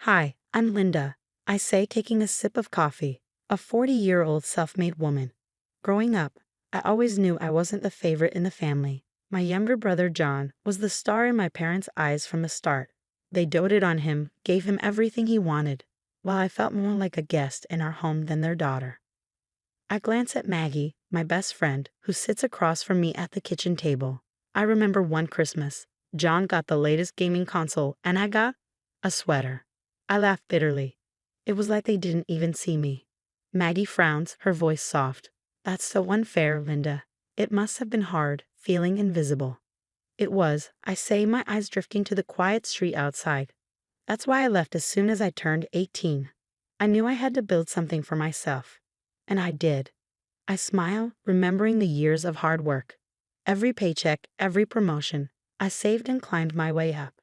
Hi, I'm Linda, I say, taking a sip of coffee, a 40-year-old self-made woman. Growing up, I always knew I wasn't the favorite in the family. My younger brother John was the star in my parents' eyes from the start. They doted on him, gave him everything he wanted, while I felt more like a guest in our home than their daughter. I glance at Maggie, my best friend, who sits across from me at the kitchen table. I remember one Christmas, John got the latest gaming console and I got a sweater. I laughed bitterly. It was like they didn't even see me. Maggie frowns, her voice soft. That's so unfair, Linda. It must have been hard, feeling invisible. It was, I say, my eyes drifting to the quiet street outside. That's why I left as soon as I turned 18. I knew I had to build something for myself. And I did. I smile, remembering the years of hard work. Every paycheck, every promotion, I saved and climbed my way up.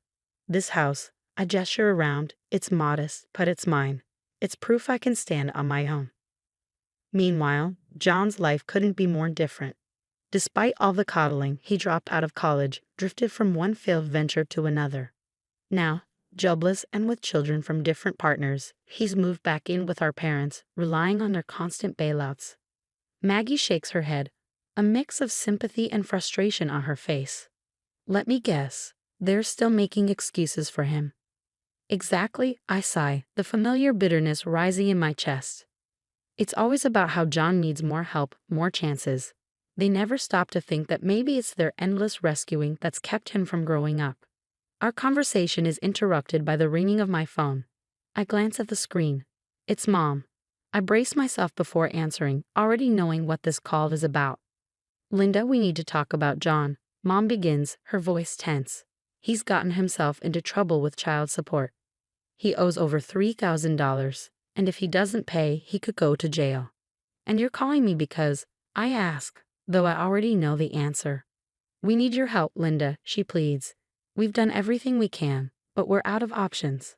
This house, I gesture around, it's modest, but it's mine. It's proof I can stand on my own. Meanwhile, John's life couldn't be more different. Despite all the coddling, he dropped out of college, drifted from one failed venture to another. Now, jobless and with children from different partners, he's moved back in with our parents, relying on their constant bailouts. Maggie shakes her head, a mix of sympathy and frustration on her face. Let me guess, they're still making excuses for him. Exactly, I sigh, the familiar bitterness rising in my chest. It's always about how John needs more help, more chances. They never stop to think that maybe it's their endless rescuing that's kept him from growing up. Our conversation is interrupted by the ringing of my phone. I glance at the screen. It's Mom. I brace myself before answering, already knowing what this call is about. Linda, we need to talk about John. Mom begins, her voice tense. He's gotten himself into trouble with child support. He owes over $3,000, and if he doesn't pay, he could go to jail. And you're calling me because I ask, though I already know the answer. We need your help, Linda, she pleads. We've done everything we can, but we're out of options.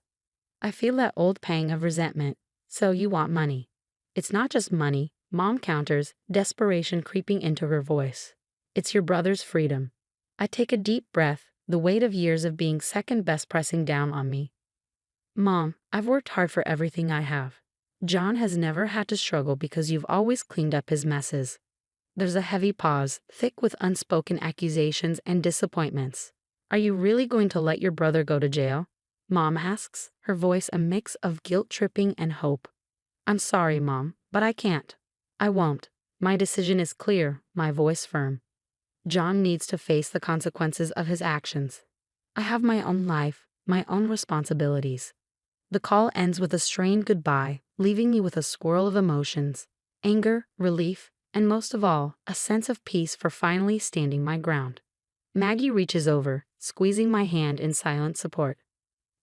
I feel that old pang of resentment. So you want money. It's not just money, Mom counters, desperation creeping into her voice. It's your brother's freedom. I take a deep breath, the weight of years of being second best pressing down on me. Mom, I've worked hard for everything I have. John has never had to struggle because you've always cleaned up his messes. There's a heavy pause, thick with unspoken accusations and disappointments. Are you really going to let your brother go to jail? Mom asks, her voice a mix of guilt-tripping and hope. I'm sorry, Mom, but I can't. I won't. My decision is clear, my voice firm. John needs to face the consequences of his actions. I have my own life, my own responsibilities. The call ends with a strained goodbye, leaving me with a swirl of emotions, anger, relief, and most of all, a sense of peace for finally standing my ground. Maggie reaches over, squeezing my hand in silent support.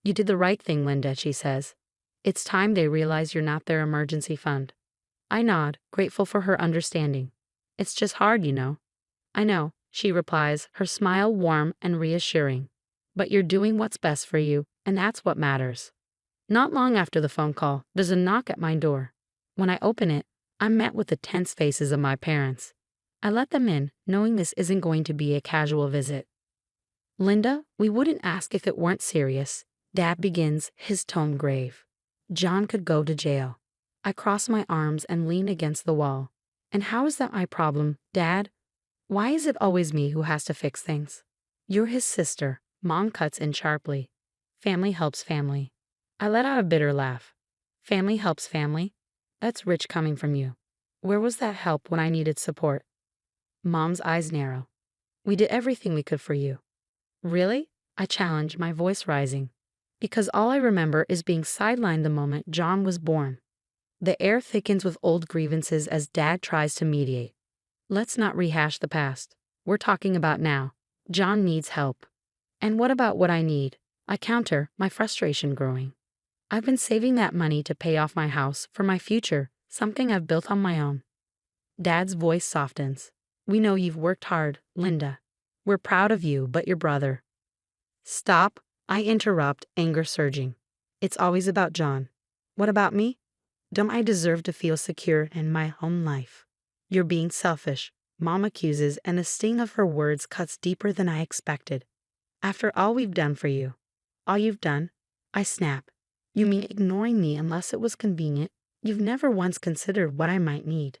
You did the right thing, Linda, she says. It's time they realize you're not their emergency fund. I nod, grateful for her understanding. It's just hard, you know. I know, she replies, her smile warm and reassuring. But you're doing what's best for you, and that's what matters. Not long after the phone call, there's a knock at my door. When I open it, I'm met with the tense faces of my parents. I let them in, knowing this isn't going to be a casual visit. Linda, we wouldn't ask if it weren't serious. Dad begins, his tone grave. John could go to jail. I cross my arms and lean against the wall. And how is that my problem, Dad? Why is it always me who has to fix things? You're his sister, Mom cuts in sharply. Family helps family. I let out a bitter laugh. Family helps family? That's rich coming from you. Where was that help when I needed support? Mom's eyes narrow. We did everything we could for you. Really? I challenge, my voice rising. Because all I remember is being sidelined the moment John was born. The air thickens with old grievances as Dad tries to mediate. Let's not rehash the past. We're talking about now. John needs help. And what about what I need? I counter, my frustration growing. I've been saving that money to pay off my house for my future, something I've built on my own. Dad's voice softens. We know you've worked hard, Linda. We're proud of you, but your brother. Stop, I interrupt, anger surging. It's always about John. What about me? Don't I deserve to feel secure in my home life? You're being selfish, Mom accuses, and the sting of her words cuts deeper than I expected. After all we've done for you. All you've done? I snap. You mean ignoring me unless it was convenient? You've never once considered what I might need.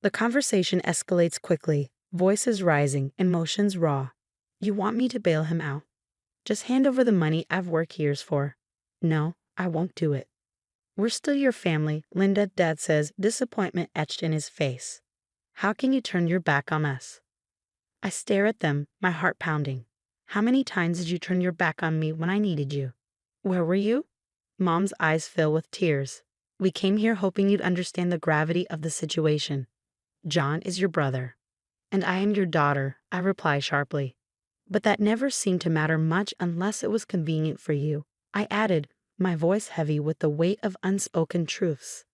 The conversation escalates quickly, voices rising, emotions raw. You want me to bail him out? Just hand over the money I've worked years for. No, I won't do it. We're still your family, Linda, Dad says, disappointment etched in his face. How can you turn your back on us? I stare at them, my heart pounding. How many times did you turn your back on me when I needed you? Where were you? Mom's eyes fill with tears. We came here hoping you'd understand the gravity of the situation. John is your brother. And I am your daughter, I reply sharply. But that never seemed to matter much unless it was convenient for you, I added, my voice heavy with the weight of unspoken truths.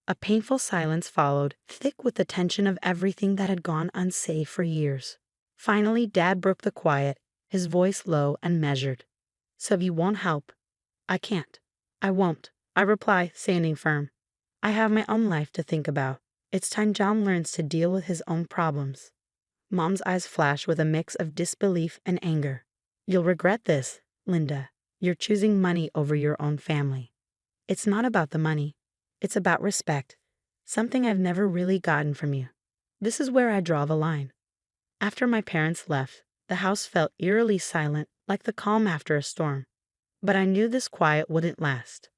A painful silence followed, thick with the tension of everything that had gone unsaid for years. Finally, Dad broke the quiet, his voice low and measured. So you won't help? I can't. I won't, I reply, standing firm. I have my own life to think about. It's time John learns to deal with his own problems. Mom's eyes flash with a mix of disbelief and anger. You'll regret this, Linda. You're choosing money over your own family. It's not about the money. It's about respect. Something I've never really gotten from you. This is where I draw the line. After my parents left, the house felt eerily silent, like the calm after a storm. But I knew this quiet wouldn't last.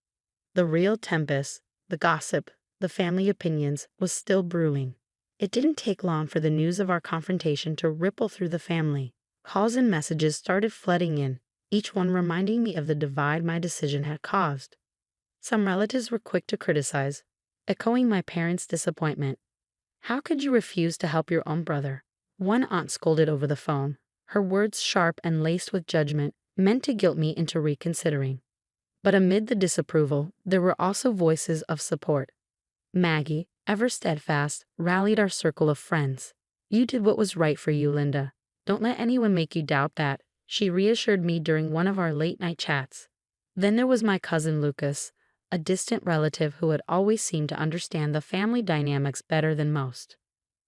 The real tempest, the gossip, the family opinions, was still brewing. It didn't take long for the news of our confrontation to ripple through the family. Calls and messages started flooding in, each one reminding me of the divide my decision had caused. Some relatives were quick to criticize, echoing my parents' disappointment. How could you refuse to help your own brother? One aunt scolded over the phone, her words sharp and laced with judgment, meant to guilt me into reconsidering. But amid the disapproval, there were also voices of support. Maggie, ever steadfast, rallied our circle of friends. You did what was right for you, Linda. Don't let anyone make you doubt that, she reassured me during one of our late-night chats. Then there was my cousin Lucas, a distant relative who had always seemed to understand the family dynamics better than most.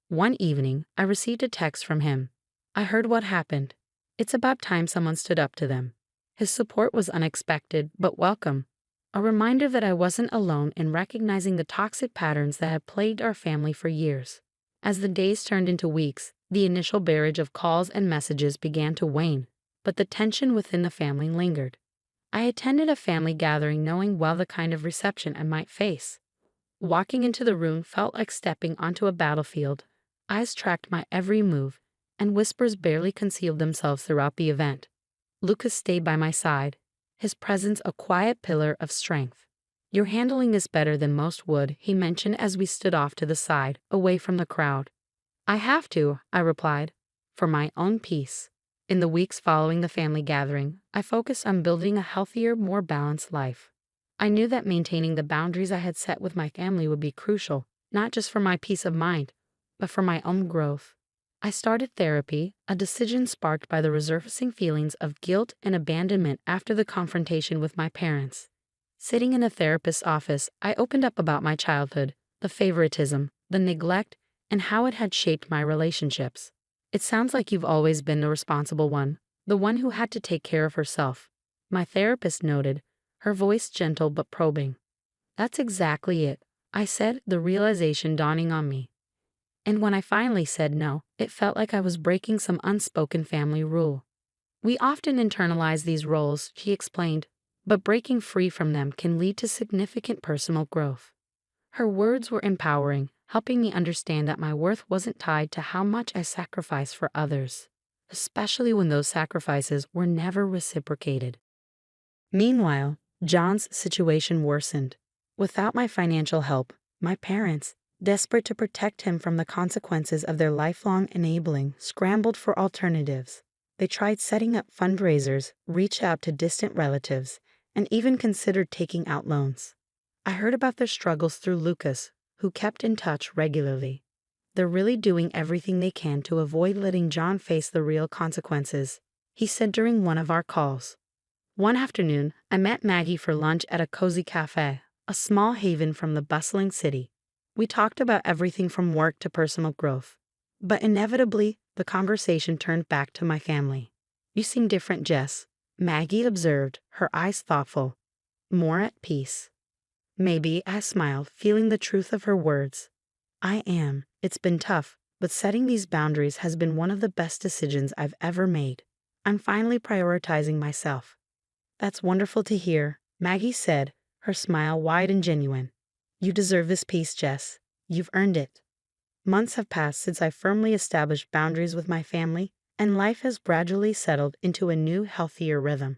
One evening, I received a text from him. I heard what happened. It's about time someone stood up to them. His support was unexpected, but welcome. A reminder that I wasn't alone in recognizing the toxic patterns that had plagued our family for years. As the days turned into weeks, the initial barrage of calls and messages began to wane, but the tension within the family lingered. I attended a family gathering knowing well the kind of reception I might face. Walking into the room felt like stepping onto a battlefield. Eyes tracked my every move, and whispers barely concealed themselves throughout the event. Lucas stayed by my side, his presence a quiet pillar of strength. You're handling this better than most would, he mentioned as we stood off to the side, away from the crowd. I have to, I replied, for my own peace. In the weeks following the family gathering, I focused on building a healthier, more balanced life. I knew that maintaining the boundaries I had set with my family would be crucial, not just for my peace of mind, but for my own growth. I started therapy, a decision sparked by the resurfacing feelings of guilt and abandonment after the confrontation with my parents. Sitting in a therapist's office, I opened up about my childhood, the favoritism, the neglect, and how it had shaped my relationships. It sounds like you've always been the responsible one, the one who had to take care of herself, my therapist noted, her voice gentle but probing. That's exactly it, I said, the realization dawning on me. And when I finally said no, it felt like I was breaking some unspoken family rule. We often internalize these roles, she explained, but breaking free from them can lead to significant personal growth. Her words were empowering, helping me understand that my worth wasn't tied to how much I sacrificed for others, especially when those sacrifices were never reciprocated. Meanwhile, John's situation worsened. Without my financial help, my parents, desperate to protect him from the consequences of their lifelong enabling, scrambled for alternatives. They tried setting up fundraisers, reached out to distant relatives, and even considered taking out loans. I heard about their struggles through Lucas, who kept in touch regularly. They're really doing everything they can to avoid letting John face the real consequences, he said during one of our calls. One afternoon, I met Maggie for lunch at a cozy cafe, a small haven from the bustling city. We talked about everything from work to personal growth. But inevitably, the conversation turned back to my family. You seem different, Jess, Maggie observed, her eyes thoughtful. more at peace. Maybe, I smiled, feeling the truth of her words. I am. It's been tough, but setting these boundaries has been one of the best decisions I've ever made. I'm finally prioritizing myself. That's wonderful to hear, Maggie said, her smile wide and genuine. You deserve this peace, Jess. You've earned it. Months have passed since I firmly established boundaries with my family, and life has gradually settled into a new, healthier rhythm.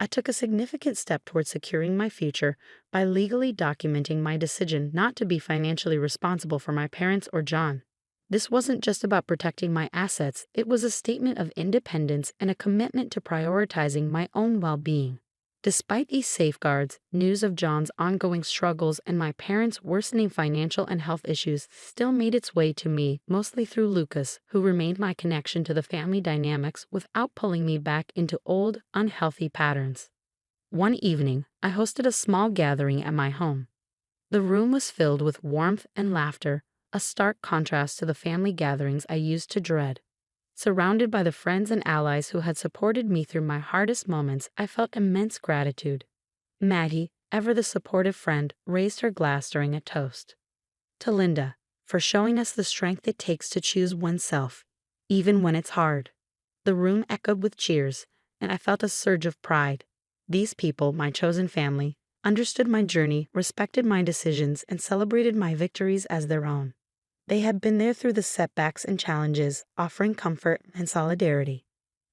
I took a significant step towards securing my future by legally documenting my decision not to be financially responsible for my parents or John. This wasn't just about protecting my assets, it was a statement of independence and a commitment to prioritizing my own well-being. Despite these safeguards, news of John's ongoing struggles and my parents' worsening financial and health issues still made its way to me, mostly through Lucas, who remained my connection to the family dynamics without pulling me back into old, unhealthy patterns. One evening, I hosted a small gathering at my home. The room was filled with warmth and laughter, a stark contrast to the family gatherings I used to dread. Surrounded by the friends and allies who had supported me through my hardest moments, I felt immense gratitude. Maddie, ever the supportive friend, raised her glass during a toast. To Linda, for showing us the strength it takes to choose oneself, even when it's hard. The room echoed with cheers, and I felt a surge of pride. These people, my chosen family, understood my journey, respected my decisions, and celebrated my victories as their own. They had been there through the setbacks and challenges, offering comfort and solidarity.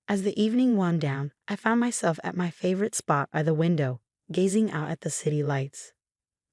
As the evening wound down, I found myself at my favorite spot by the window, gazing out at the city lights.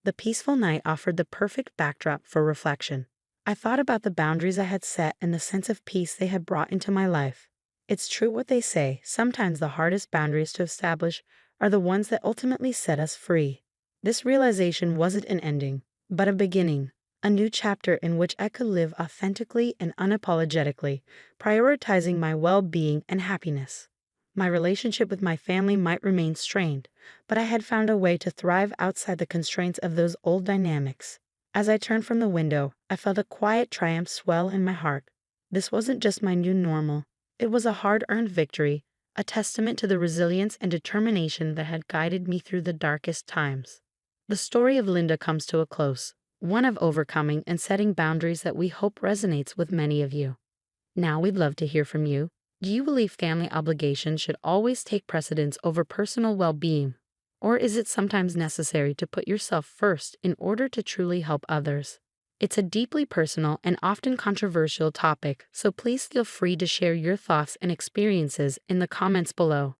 The peaceful night offered the perfect backdrop for reflection. I thought about the boundaries I had set and the sense of peace they had brought into my life. It's true what they say, sometimes the hardest boundaries to establish are the ones that ultimately set us free. This realization wasn't an ending, but a beginning. A new chapter in which I could live authentically and unapologetically, prioritizing my well-being and happiness. My relationship with my family might remain strained, but I had found a way to thrive outside the constraints of those old dynamics. As I turned from the window, I felt a quiet triumph swell in my heart. This wasn't just my new normal. It was a hard-earned victory, a testament to the resilience and determination that had guided me through the darkest times. The story of Linda comes to a close. One of overcoming and setting boundaries that we hope resonates with many of you. Now we'd love to hear from you. Do you believe family obligations should always take precedence over personal well-being? Or is it sometimes necessary to put yourself first in order to truly help others? It's a deeply personal and often controversial topic, so please feel free to share your thoughts and experiences in the comments below.